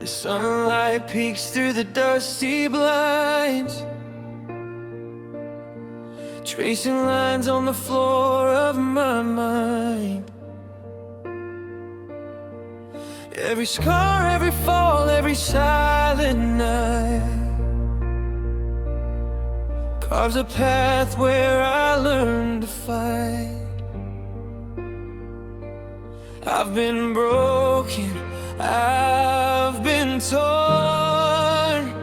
The sunlight peeks through the dusty blinds, tracing lines on the floor of my mind. Every scar, every fall, every silent night carves a path where I learn to fight. I've been broken, I've been torn,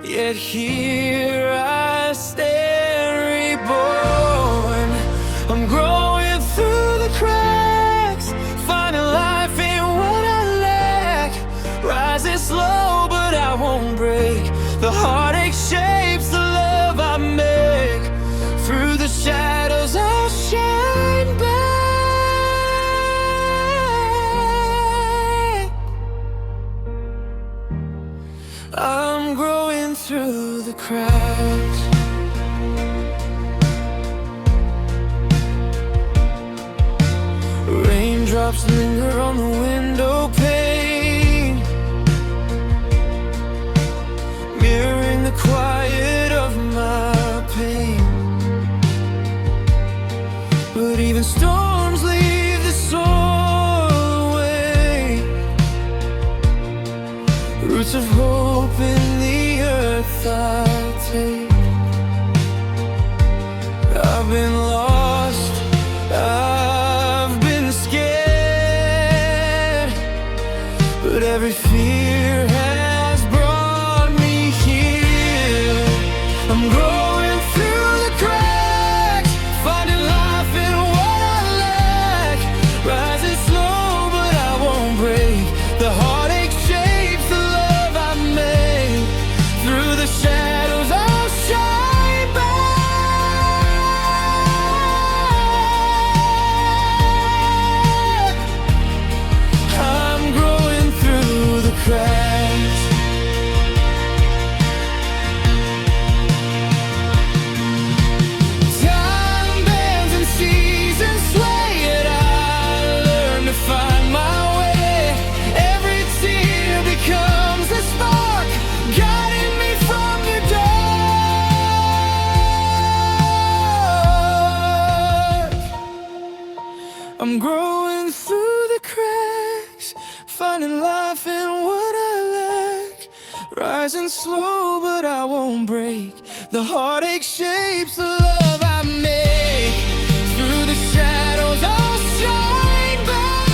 yet here I stand reborn. I'm growing through the cracks, finding life in what I lack. Rising slow, but I won't break. The heartache shapes the love I make. Through the shadows I'll shine back. I'm growing through the cracks. Raindrops linger on the window pane, mirroring the quiet of my pain. But even storms leave the soul away. Roots of hope in the earth I take. I've been lost, I've been scared, but every fear has brought me here. I'm growing through the cracks, finding life in what I lack. Rising slow, but I won't break. The heartache shapes the love I make. Through the shadows I'll shine back. I'm growing through the cracks. Time bends and seasons sway, yet I learn to find my way. Every tear becomes a spark, guiding me from the dark. I'm growing through the cracks, finding life in what I lack. Rising slow, but I won't break. The heartache shapes the love I make. Through the shadows I'll shine back.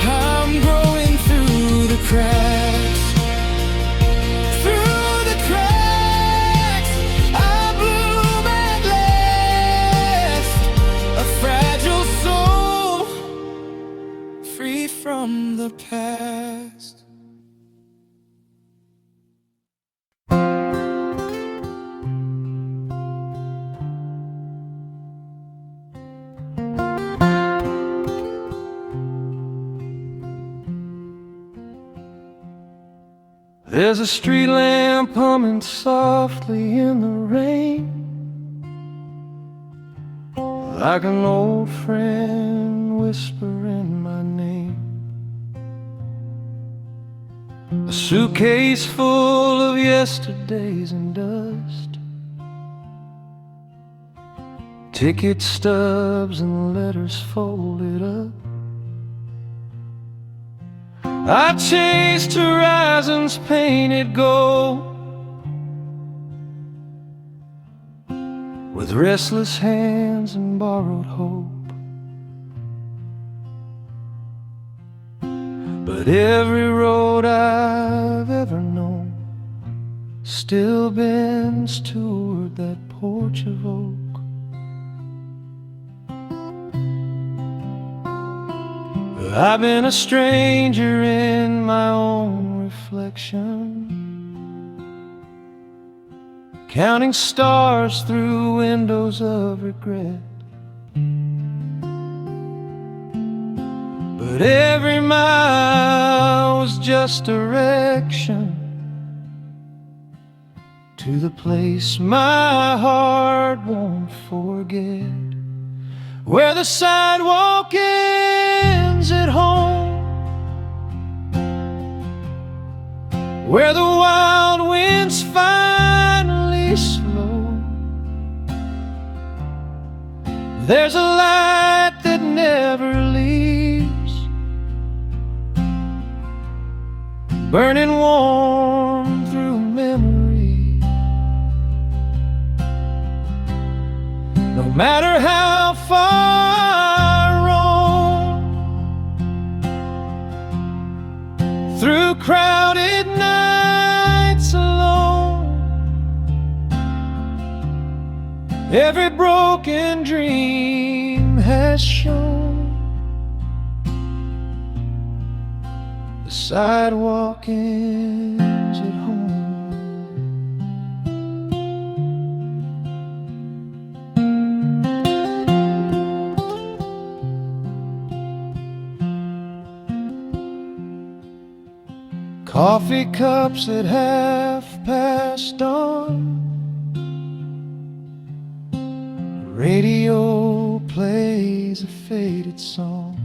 I'm growing through the cracks. Through the cracks, I bloom at last. A fragile soul, free from the past. There's a street lamp humming softly in the rain, like an old friend whispering my name. A suitcase full of yesterdays and dust, ticket stubs and letters folded up. I chased horizons painted gold, with restless hands and borrowed hope. But every road I've ever known still bends toward that porch of oak. I've been a stranger in my own reflection, counting stars through windows of regret. But every mile was just direction to the place my heart won't forget, where the sidewalk ends at home, where the wild winds finally slow. There's a light that never leaves, burning warm through memory. No matter how far I roam, through crowded nights alone, every broken dream has shown the sidewalk ends at home. Coffee cups at past dawn, the radio plays a faded song.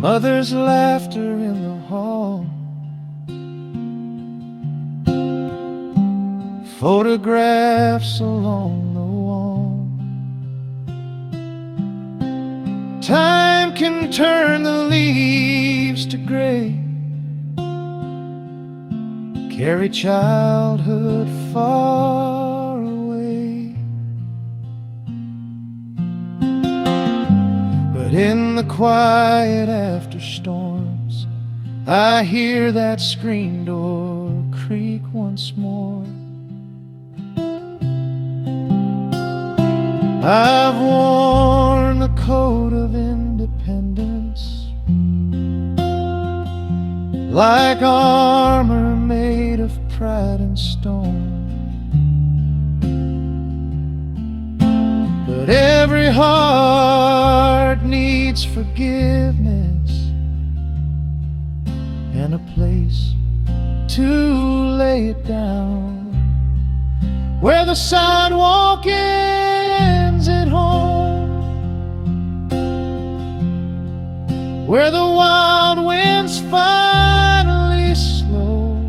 Mother's laughter in the hall, photographs along the wall. Time can turn the leaves to gray, carry childhood far away. But in the quiet after storms, I hear that screen door creak once more. I've worn the coat of independence, like armor made of pride and stone. But every heart needs forgiveness and a place to lay it down, where the sidewalk ends at home, where the wild winds finally slow.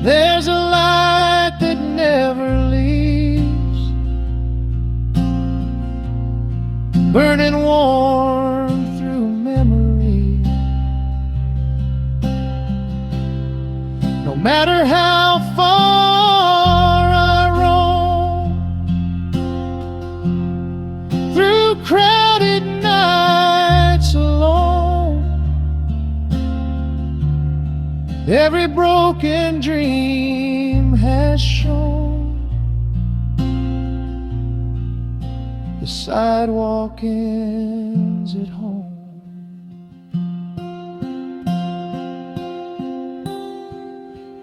There's a light that never leaves, burning warm through memory. No matter how far I roam, through crowded nights alone, every broken dream has shown the sidewalk ends at home.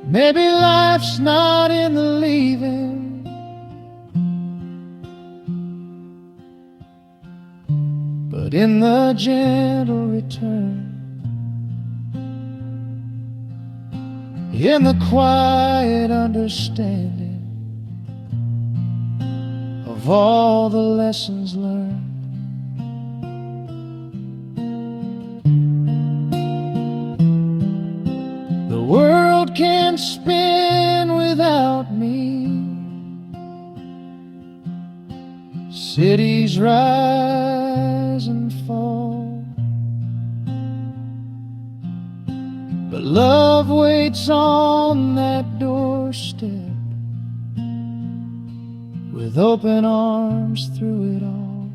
Maybe life's not in the leaving, but in the gentle return, in the quiet understanding of all the lessons learned. The world can't spin without me, cities rise and fall, but love waits on that doorstep with open arms through it all,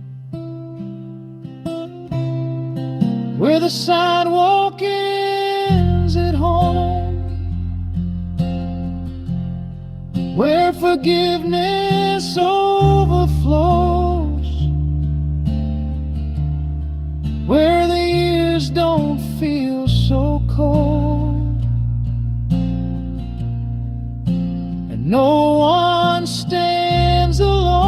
where the sidewalk ends at home, where forgiveness overflows, where the years don't feel so cold, and no one stands alone.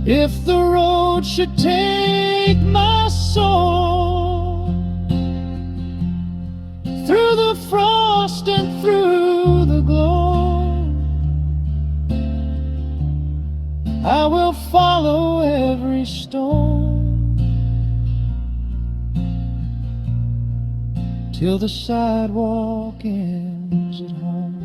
If the road should take my soul through the frost and through every stone, till the sidewalk ends at home.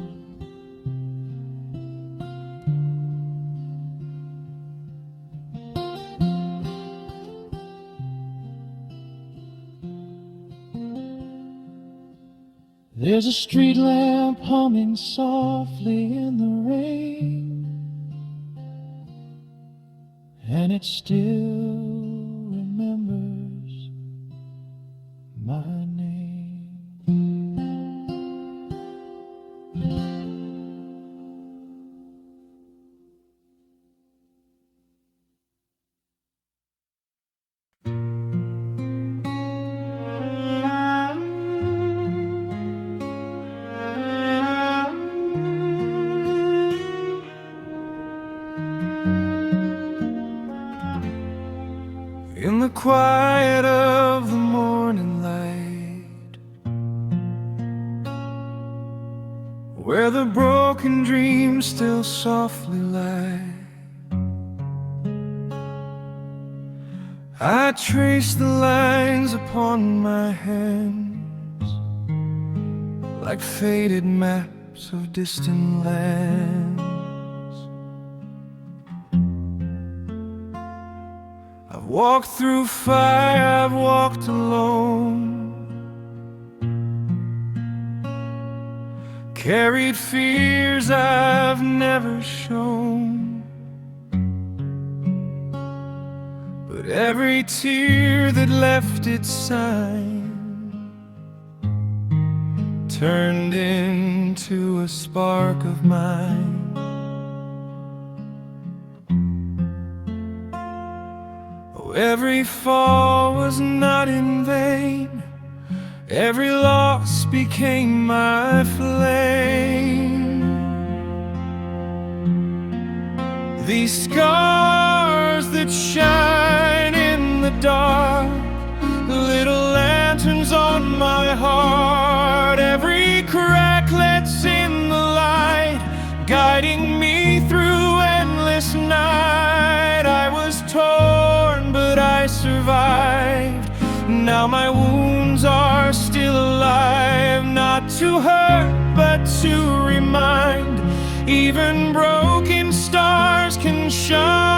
There's a street lamp humming softly in the rain, and it still remembers my name. In the quiet of the morning light, where the broken dreams still softly lie, I trace the lines upon my hands, like faded maps of distant lands. I've walked through fire, I've walked alone, carried fears I've never shown, but every tear that left its sign turned into a spark of mine. Every fall was not in vain, every loss became my flame. These scars that shine in the dark, little lanterns on my heart, every crack lets in the light, guiding me through endless night. I was torn, but I survived. Now my wounds are still alive, not to hurt, but to remind, even broken stars can shine.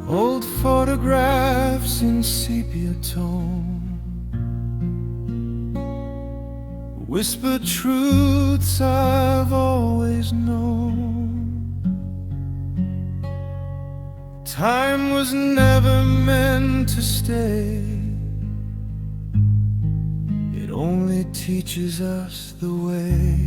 Old photographs in sepia tone, whisper truths I've always known. Time was never meant to stay, it only teaches us the way.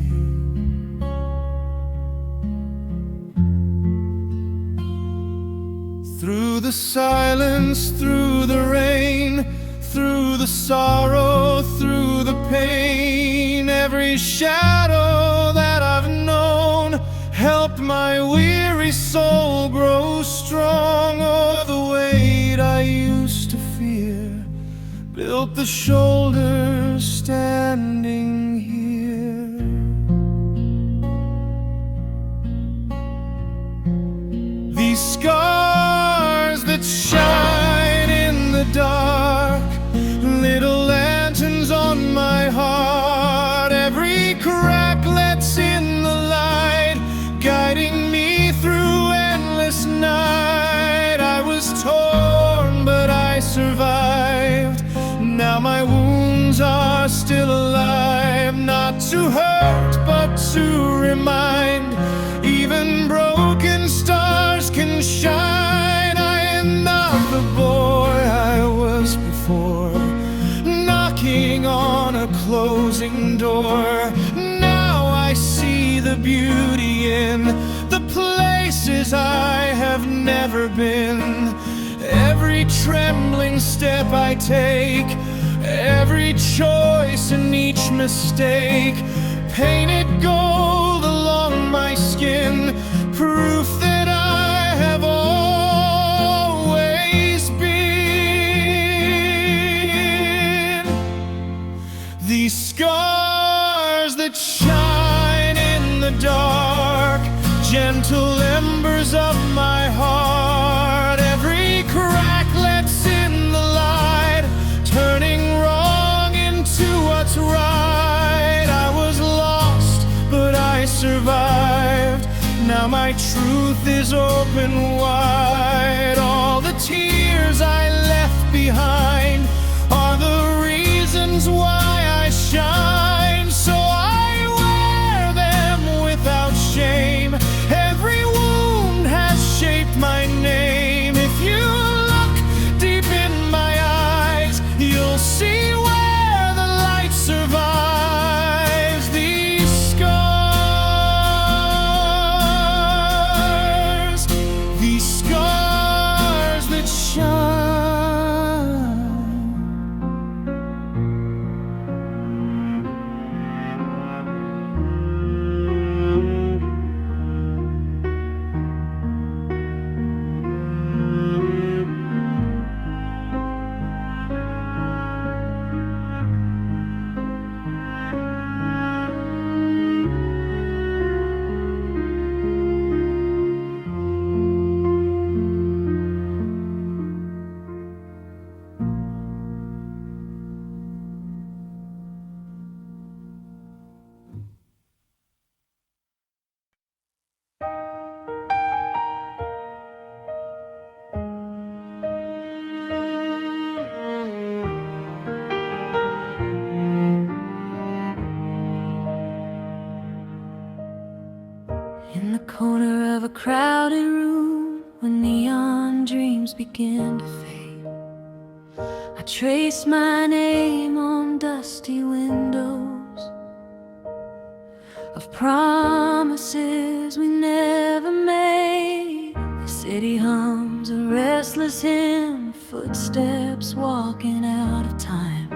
Through the silence, through the rain, through the sorrow, through the pain, every shadow that I've known helped my weary soul grow strong. Oh, the weight I used to fear built the shoulders standing here. These scars that shine in the dark, little lanterns on my heart, every crack lets in the light, guiding me through endless night. I was torn, but I survived. Now my wounds are still alive, not to hurt, but to remind, even broken stars can shine. I am not the boy I was before, knocking on a closing door. Now I see the beauty in the places I have never been. Every trembling step I take, every choice and each mistake, painted gold along my skin, proof that I have always been. These scars that shine in the dark, gentle embers of my heart, every crack lets in the light, turning wrong into what's right. I was lost, but I survived. Now my truth is open wide. All the tears I left behind are the reasons why I shine. So I wear them without shame. Every wound has shaped my name. If you look deep in my eyes, you'll see where the light survives. These scars that shine. In the corner of a crowded room, when neon dreams begin to fade, I trace my name on dusty windows of promises we never made. The city hums a restless hymn, footsteps walking out of time.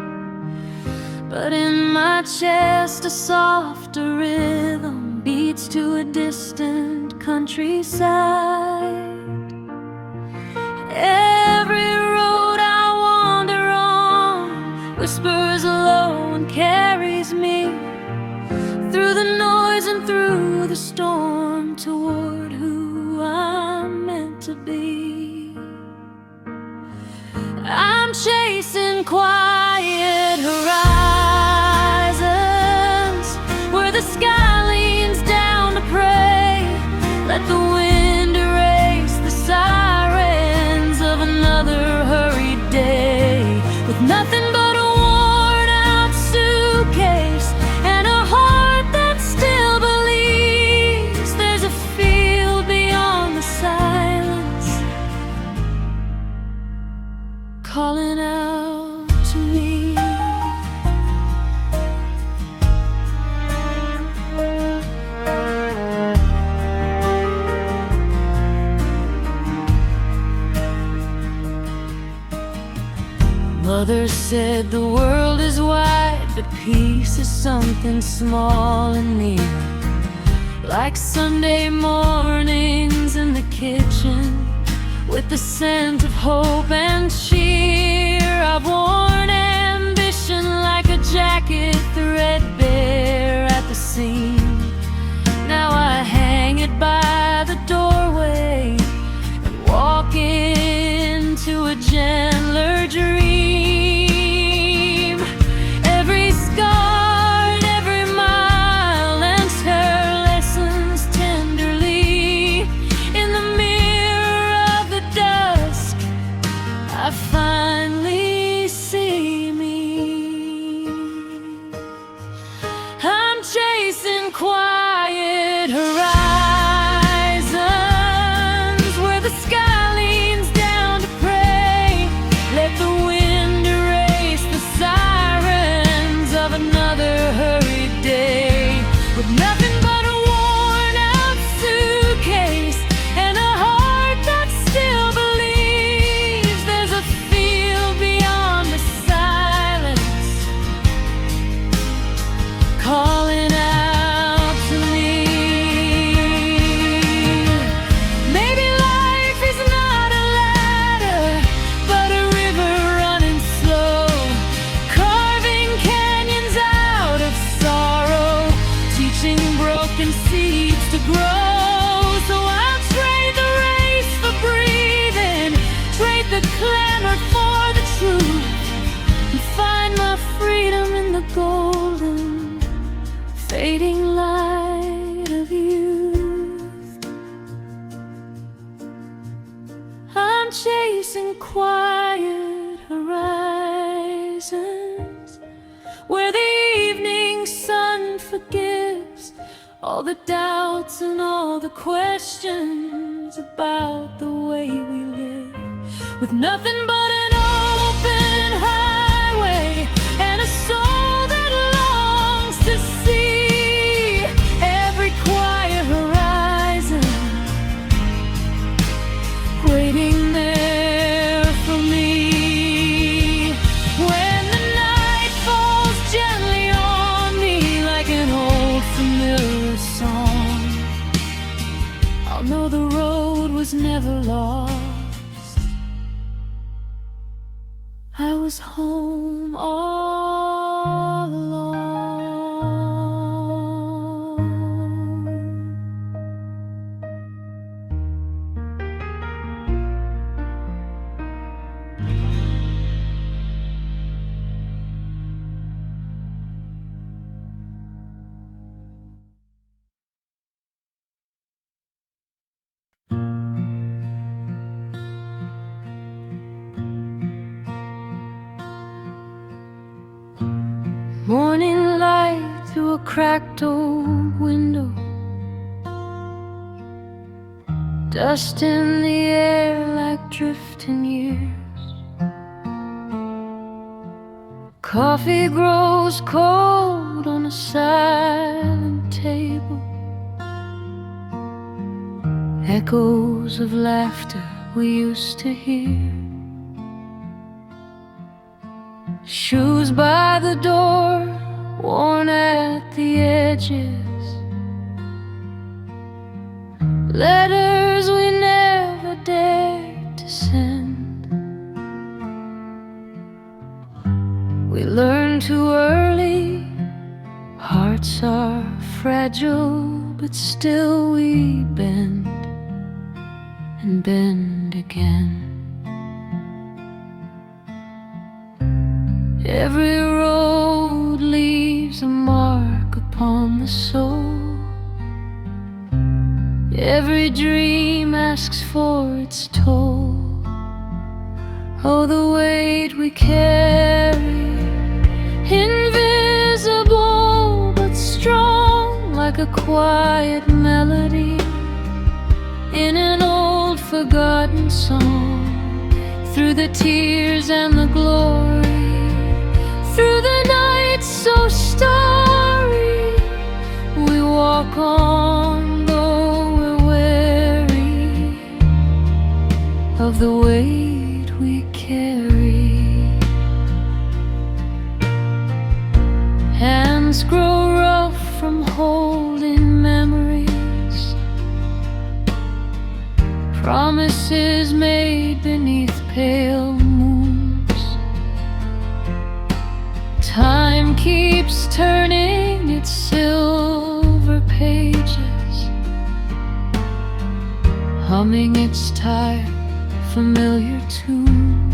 But in my chest a softer rhythm beats to a distant countryside. Every road I wander on whispers low and carries me through the noise and through the storm toward who I'm meant to be. I'm chasing quiet horizons where the sky leans down to pray. Let the wind erase the sirens of another hurried day, with nothing but a worn out suitcase and a heart that still believes there's a field beyond the silence calling out to me. Mother said the world is wide, but peace is something small and near, like Sunday mornings in the kitchen with the scent of hope and cheer. I've worn ambition like a jacket threadbare at the seam. Now I hang it by the doorway and walk into a gentler dream. Every scar and every mile lends her lessons tenderly. In the mirror of the dusk, all the doubts and all the questions about the way we live, with nothing but an open highway and a soul that longs to see every quiet horizon waiting there for me. When the night falls gently on me like an old familiar song, I'll know the road was never lost. I was home all along. Morning light through a cracked old window, dust in the air like drifting years. Coffee grows cold on a silent table, echoes of laughter we used to hear. Shoes by the door, worn at the edges, letters we never dared to send. We learn too early, hearts are fragile, but still we bend and bend again. Every road leaves a mark upon the soul. Every dream asks for its toll. Oh, the weight we carry, invisible but strong, like a quiet melody in an old forgotten song. Through the tears and the glory, through the night so starry, we walk on, though we're weary of the weight we carry. Hands grow rough from holding memories, promises made beneath pale moons. Time keeps turning its silver pages, humming its tired, familiar tune.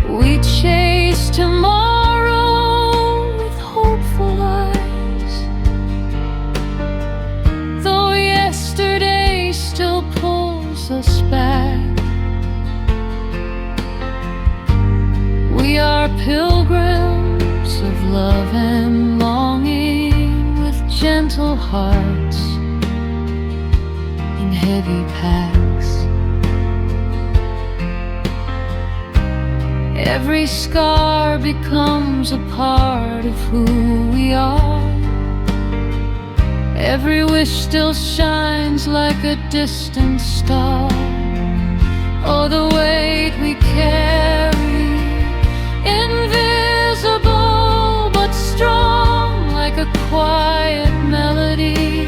We chase tomorrow with hopeful eyes, though yesterday still pulls us back. We are pilgrims of love and longing, with gentle hearts in heavy packs. Every scar becomes a part of who we are. Every wish still shines like a distant star. Oh, the weight we carry, invisible but strong, like a quiet melody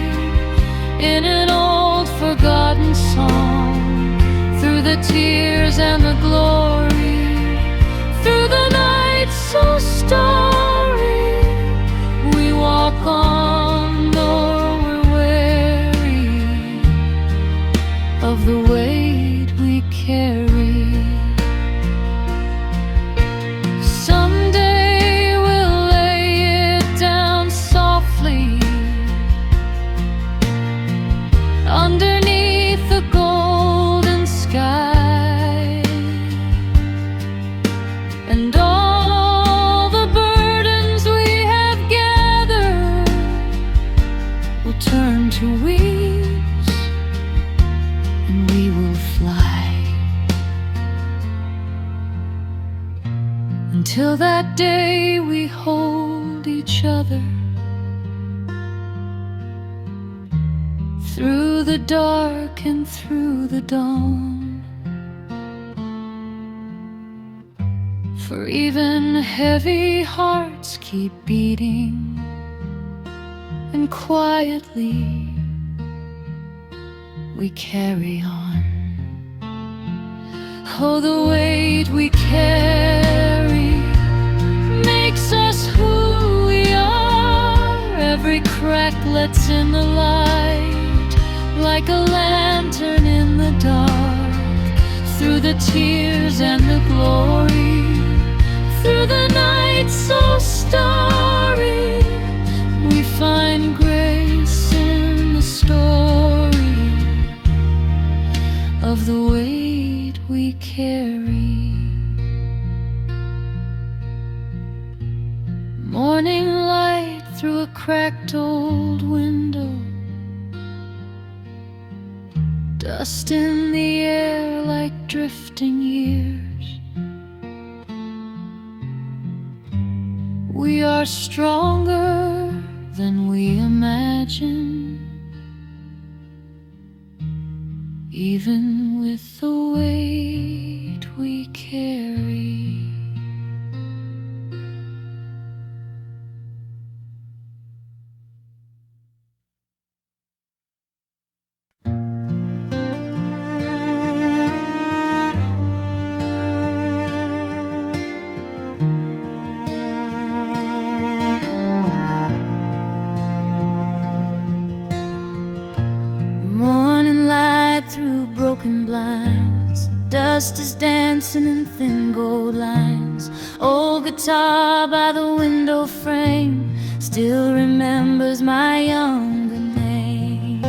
in an old forgotten song. Through the tears and the glory, through the night so starry, we walk on, though we're weary of the weight we carry. Someday we'll lay it down softly underneath the golden sky, and all the birds Until that day we hold each other through the dark and through the dawn. For even heavy hearts keep beating, and quietly we carry on. Oh, the weight we carry makes us who we are. Every crack lets in the light, like a lantern in the dark. Through the tears and the glory, through the night so starry, we find grace in the story of the weight we carry. Morning light through a cracked old window, dust in the air like drifting years. We are stronger than we imagine, even with the weight we carry. Through broken blinds, dust is dancing in thin gold lines. Old guitar by the window frame still remembers my younger name.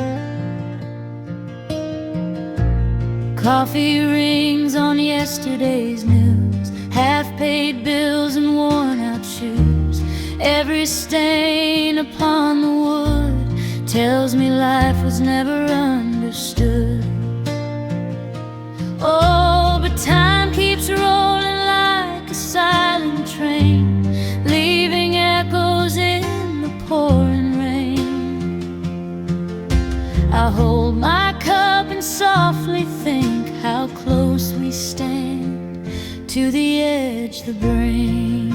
Coffee rings on yesterday's news, half-paid bills and worn-out shoes. Every stain upon the wood tells me life was never understood. Oh, but time keeps rolling like a silent train, leaving echoes in the pouring rain. I hold my cup and softly think how close we stand to the edge, the brain.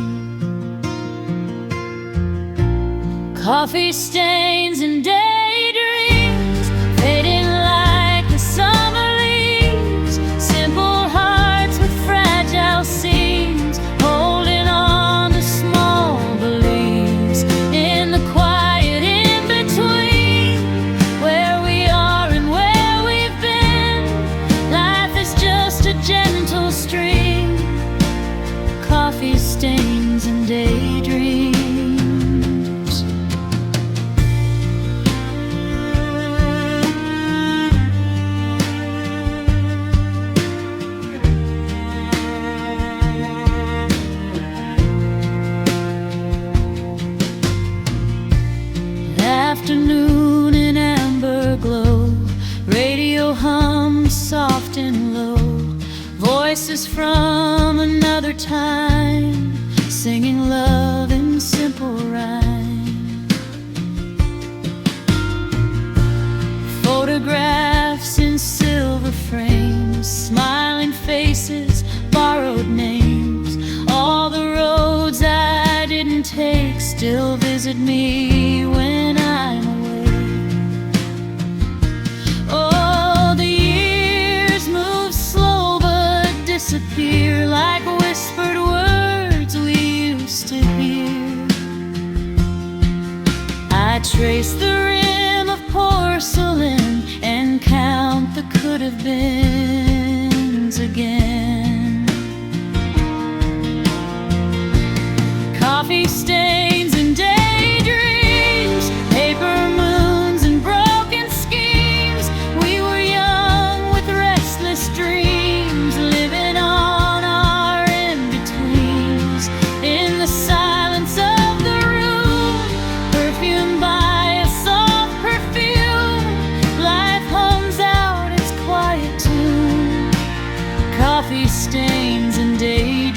Coffee stains and daydreams fading like the summer leaves. Simple hearts with fragile seams, holding on to small beliefs. In the quiet in-between, where we are and where we've been, life is just a gentle stream. Coffee stains and daydreams. Afternoon in amber glow, radio hums soft and low. Voices from another time, singing love in simple rhyme. Photographs in silver frames, smiling faces, borrowed names. All the roads I didn't take still visit me when I'm away. Oh, the years move slow but disappear like whispered words we used to hear. I trace the rim of porcelain and count the could-have-beens again. Coffee stains and daydreams, paper moons and broken schemes. We were young with restless dreams, living on our in-betweens. In the silence of the room, perfumed by a soft perfume, life hums out its quiet tune. Coffee stains and daydreams.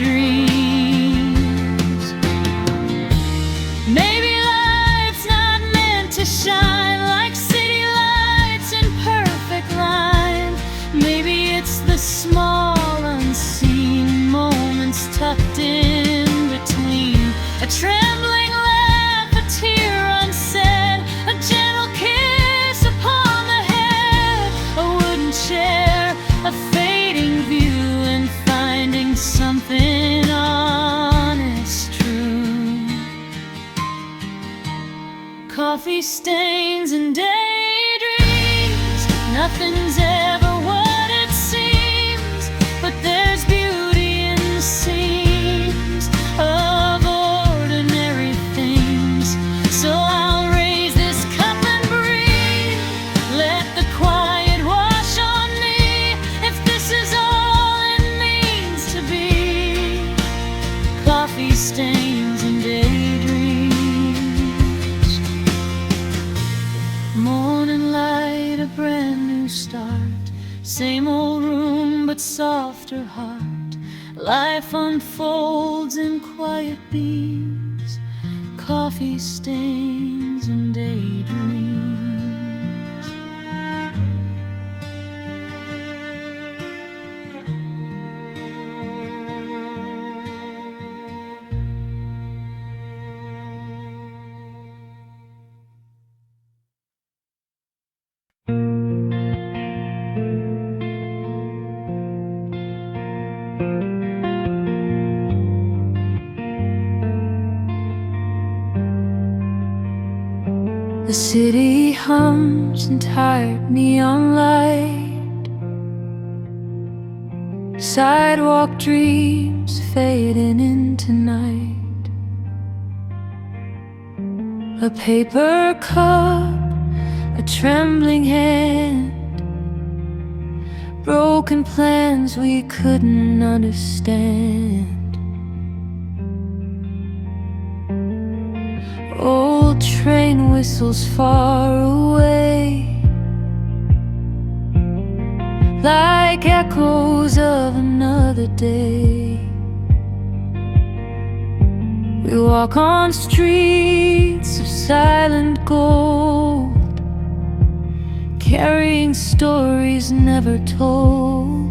coffee stains and daydreams. Nothing's ever what it seems, but there's beauty in the seams of ordinary things. So I'll raise this cup and breathe, let the quiet wash on me, if this is all it means to be. Coffee stains and daydreams. Morning light, a brand new start. Same old room, but softer heart. Life unfolds in quiet beams. Coffee stains and daydreams. The city hums in tired neon light. Sidewalk dreams fading into night. A paper cup, a trembling hand, broken plans we couldn't understand. Old train whistles far away, like echoes of another day. We walk on streets of silent gold, carrying stories never told.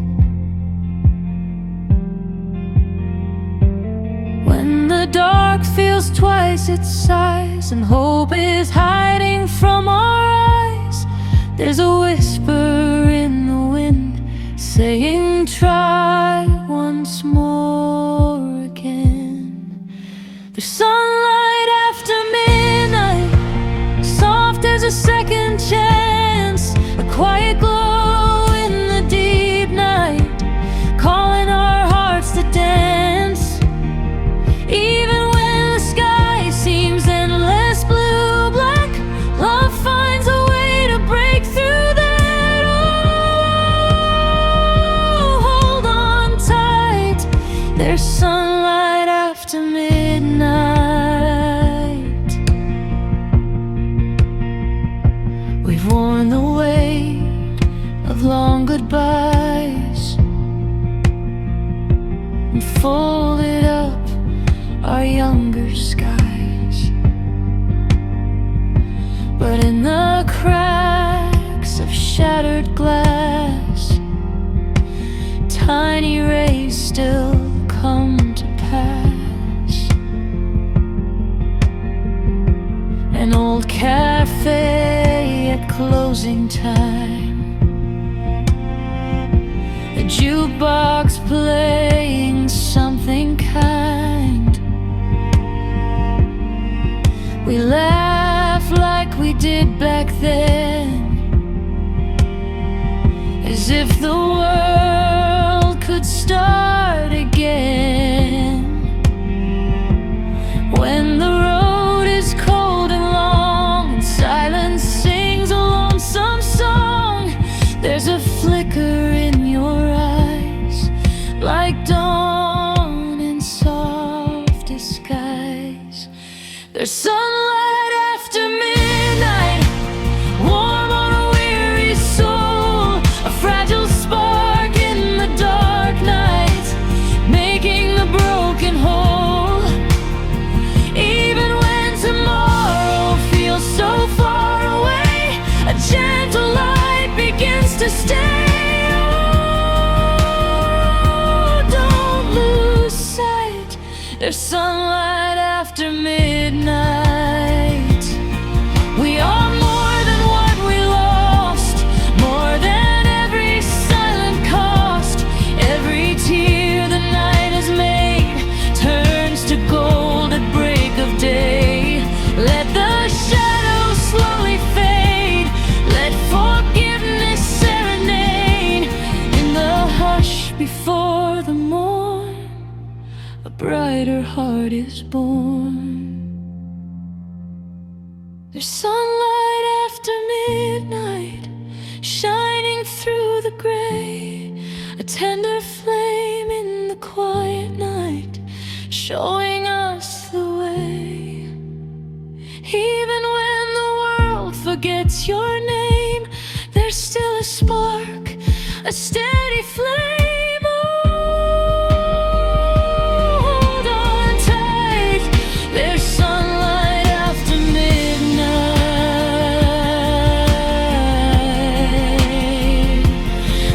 When the dark feels twice its size and hope is hiding from our eyes, there's a whisper in the wind saying, try once more again. The sunlight after midnight, soft as a second chance, a quiet glow in the deep night, calling our hearts to dance. Even when the sky seems endless blue black, love finds a way to break through that. Oh, hold on tight, there's sunlight after midnight. We've worn the weight of long goodbyes and folded up our younger skies. But in the cracks of shattered glass, tiny rays still come to pass. An old cafe at closing time, a jukebox playing something kind. We laugh like we did back then, as if the world could start again. When the road is cold and long and silence sings a lonesome song, there's a flicker in your eyes, like dawn in softest skies. There's sunlight after midnight, warm on a weary soul, a fragile spark in the dark night, making the broken whole. Even when tomorrow feels so far away, a gentle light begins to stay. Oh, don't lose sight, there's sunlight after midnight. We are more than what we lost, more than every silent cost. Every tear the night has made turns to gold at break of day. Let the shadows slow brighter heart is born. There's sunlight after midnight, shining through the gray, a tender flame in the quiet night, showing us the way. Even when the world forgets your name, there's still a spark, a steady flame. Hold on tight, there's sunlight after midnight.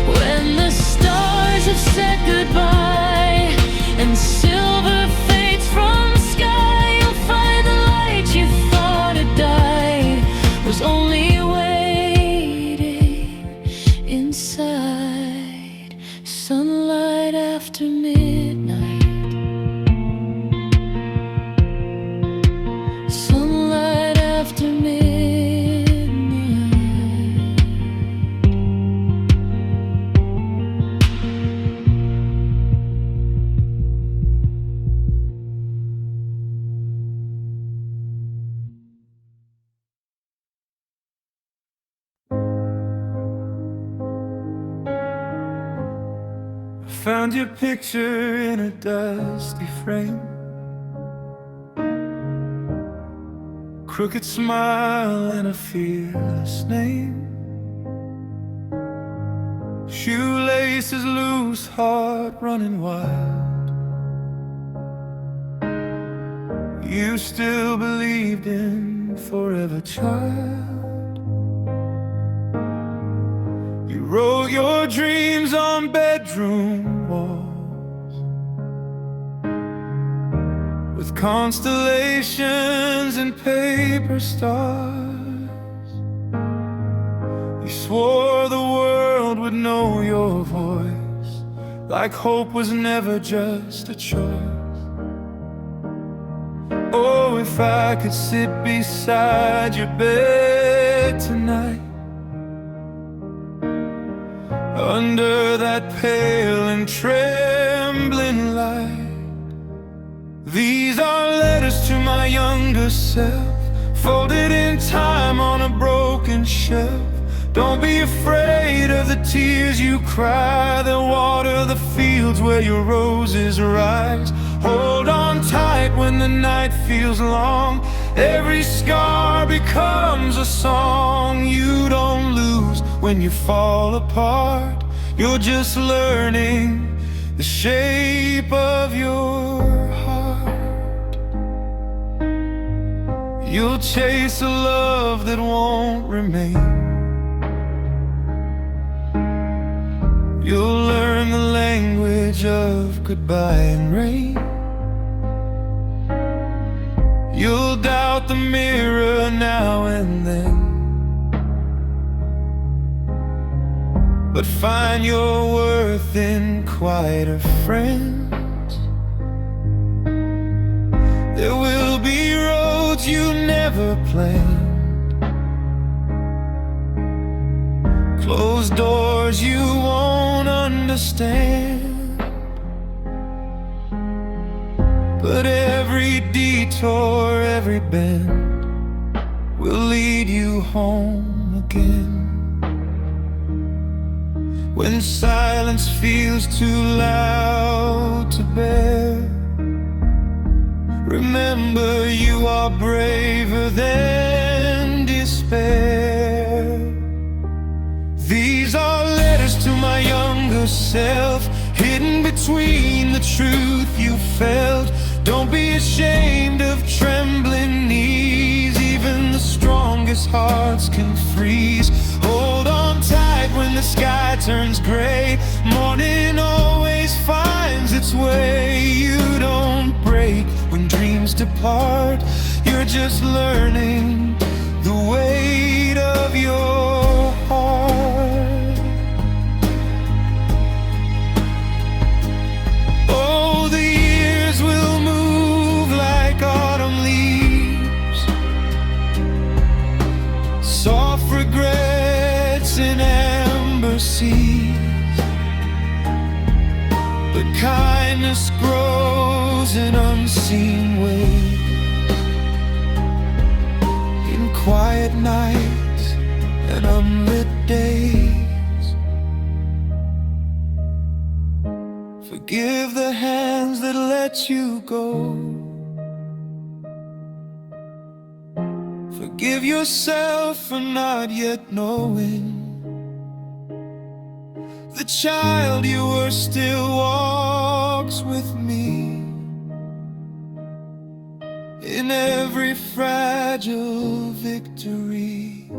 When the stars have said goodbye and silver fades from the sky, you'll find the light you thought had died was only waiting inside. Sunlight after midnight. Sunlight after midnight. Found your picture in a dusty frame, crooked smile and a fearless name. Shoelaces loose, heart running wild. You still believed in forever, child. You wrote your dreams on bedroom walls with constellations and paper stars. You swore the world would know your voice, like hope was never just a choice. Oh, if I could sit beside your bed tonight, under that pale and trembling light. These are letters to my younger self, folded in time on a broken shelf. Don't be afraid of the tears you cry, they'll water the fields where your roses rise. Hold on tight when the night feels long, every scar becomes a song. You don't lose when you fall apart, you're just learning the shape of your heart. You'll chase a love that won't remain. You'll learn the language of goodbye and rain. You'll doubt the mirror now and then, but find your worth in quieter friends. There will be roads you never planned, closed doors you won't understand, but every detour, every bend will lead you home again. When silence feels too loud to bear, remember you are braver than despair. These are letters to my younger self, hidden between the truth you felt. Don't be ashamed of trembling knees, even the strongest hearts can freeze. Hold on tight when the sky turns gray, morning always finds its way. You don't break when dreams depart, you're just learning the weight of your heart. Oh, the years will move like autumn leaves, soft regrets in amber seas, but kindness grows grows in unseen ways, in quiet nights and unlit days. Forgive the hands that let you go. Forgive yourself for not yet knowing the child you were still walks with me in every fragile victory.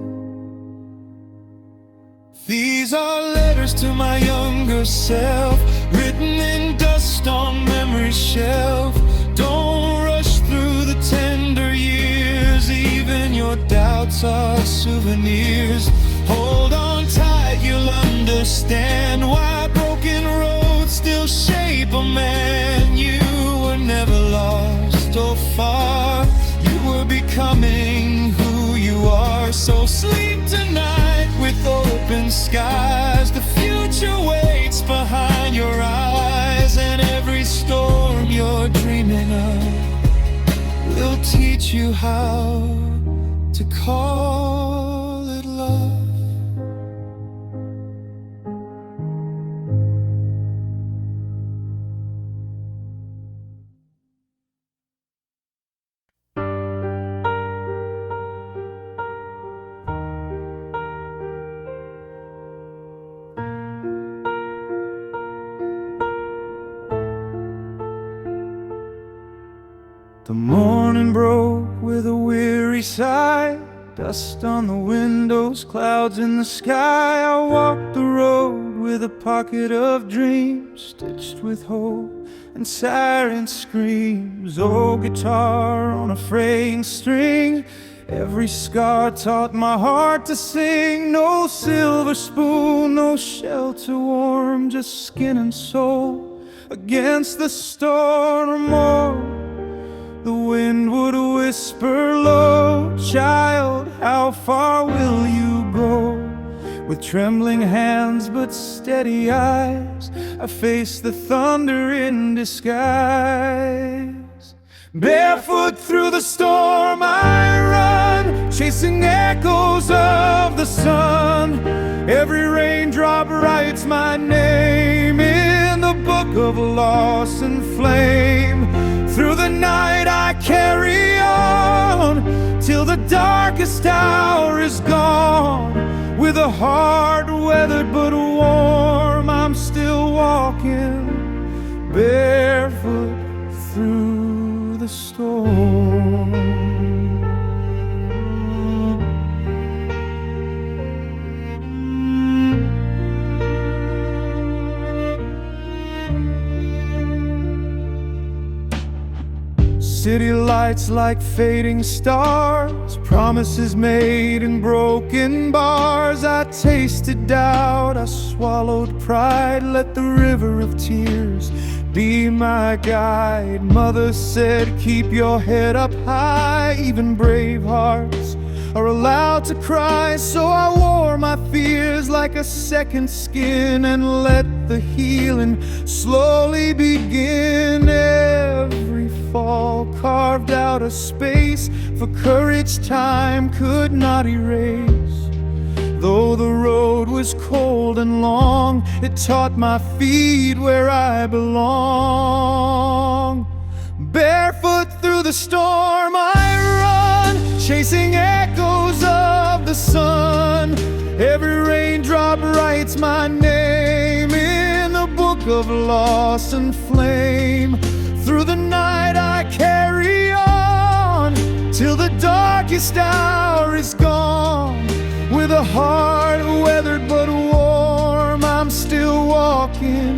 These are letters to my younger self, written in dust on memory's shelf. Don't rush through the tender years, even your doubts are souvenirs. Hold on tight, you'll understand why broken roads still shape a man. You were never lost or far, you were becoming who you are. So sleep tonight with open skies. The future waits behind your eyes, and every storm you're dreaming of will teach you how to call it love. The morning broke with a weary sigh, dust on the windows, clouds in the sky. I walked the road with a pocket of dreams, stitched with hope and siren screams. Oh, guitar on a fraying string, every scar taught my heart to sing. No silver spoon, no shelter warm, just skin and soul against the storm. Or the wind would whisper low, child, how far will you go? With trembling hands but steady eyes, I face the thunder in disguise. Barefoot through the storm I run, chasing echoes of the sun. Every raindrop writes my name in the book of loss and flame. Through the night I carry on, till the darkest hour is gone. With a heart weathered but warm, I'm still walking barefoot through the storm. City lights like fading stars, promises made in broken bars. I tasted doubt, I swallowed pride, let the river of tears be my guide. Mother said, keep your head up high, even brave hearts are allowed to cry. So I wore my fears like a second skin and let the healing slowly begin. Every fall carved out a space for courage time could not erase. Though the road was cold and long, it taught my feet where I belong. Barefoot through the storm I run, chasing echoes of the sun. Every raindrop writes my name in the book of loss and flame. Through the night I carry on, till the darkest hour is gone. With a heart weathered but warm, I'm still walking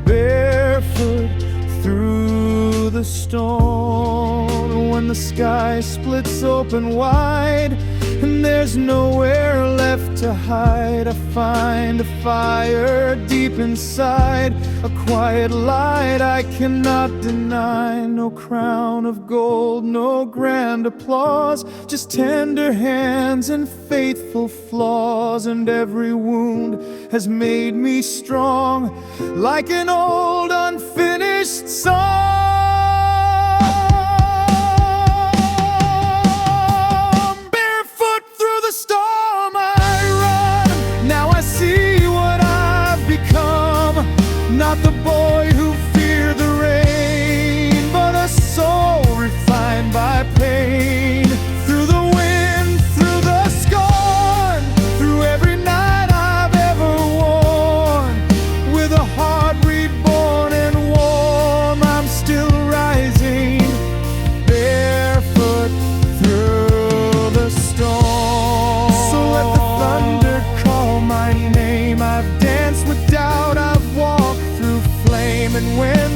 barefoot through the storm. When the sky splits open wide and there's nowhere left to hide, I find a fire deep inside, a quiet light I cannot deny. No crown of gold, no grand applause, just tender hands and faithful flaws. And every wound has made me strong, like an old unfinished song.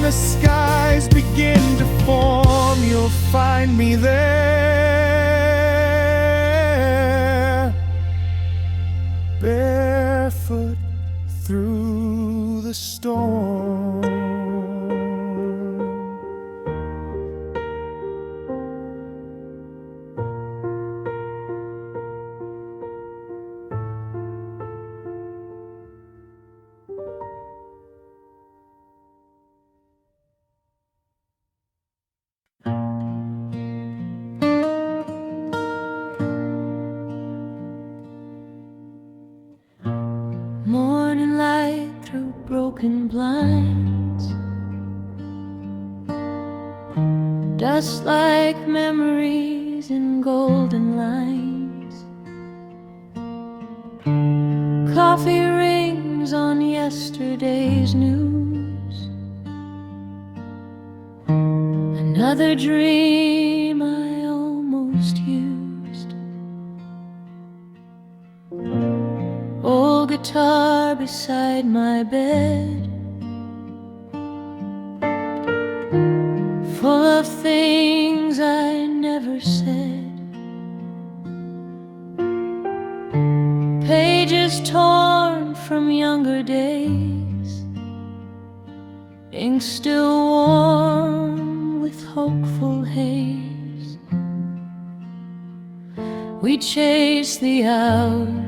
the skies begin to form, you'll find me there, barefoot through the storm. Morning light through broken blinds, dust like memories in golden lines. Coffee rings on yesterday's news. Another dream I almost used. Old guitar beside my bed, full of things I never said. Pages torn from younger days, ink still warm with hopeful haze. We chase the hours,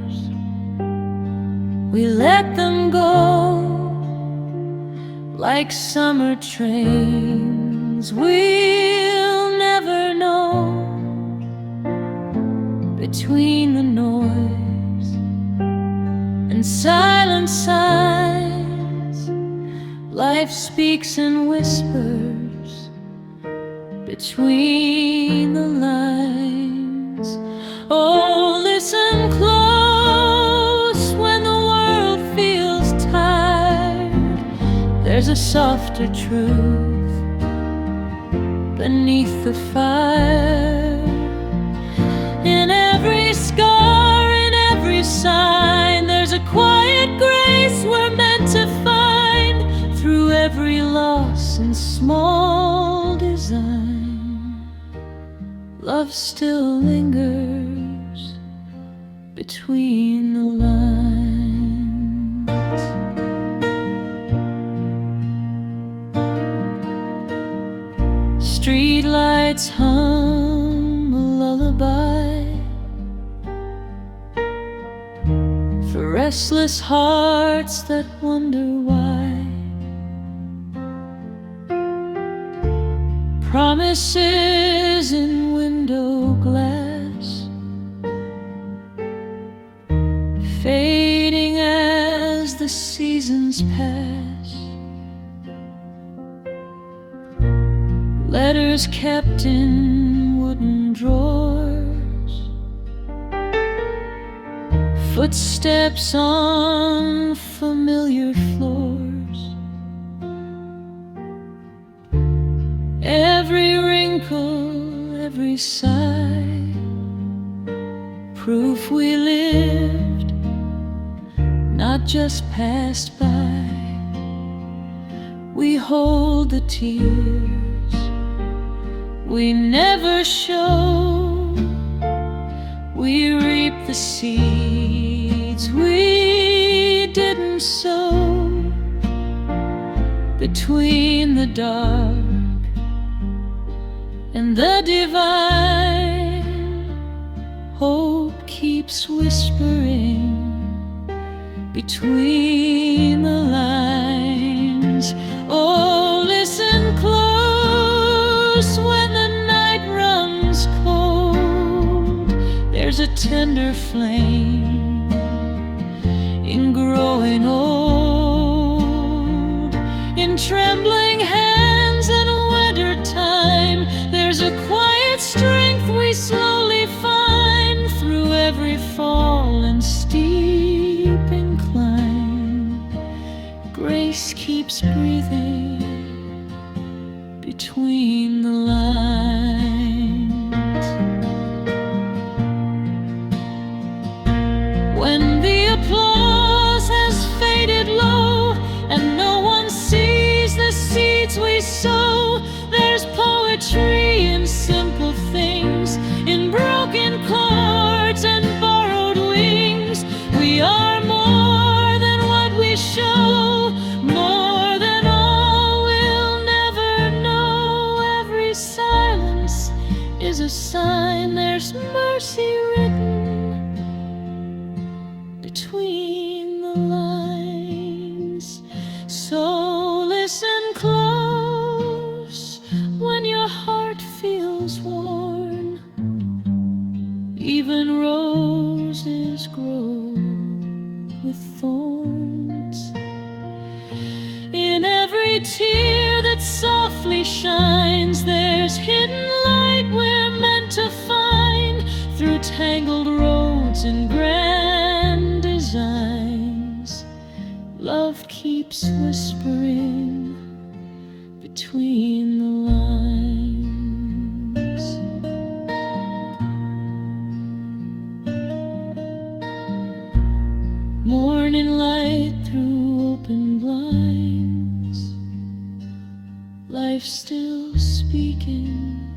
we let them go like summer trains we'll never know. Between the noise and silent signs, life speaks in whispers between the lines. Oh, listen close when the world feels tired. There's a softer truth beneath the fire. In every scar, in every sign, there's a quiet grace we're meant to find. Through every loss and small design, love still lingers between the lines. Streetlights hum a lullaby for restless hearts that wonder why. Promises in window glass, fading as the seasons pass. Letters kept in wooden drawers, footsteps on familiar floors. Every wrinkle, every sigh, proof we lived, not just passed by. We hold the tears we never show. We reap the seeds we didn't sow. Between the dark and the divine, hope keeps whispering between the lines. Oh, listen close when the night runs cold. There's a tender flame in growing old, in trembling hands and winter time. There's a quiet strength we slowly find through every fall and steep incline. Grace keeps breathing between the lines. When the applause has faded low and no one sees the seeds we whispering between the lines. Morning light through open blinds, life still speaking.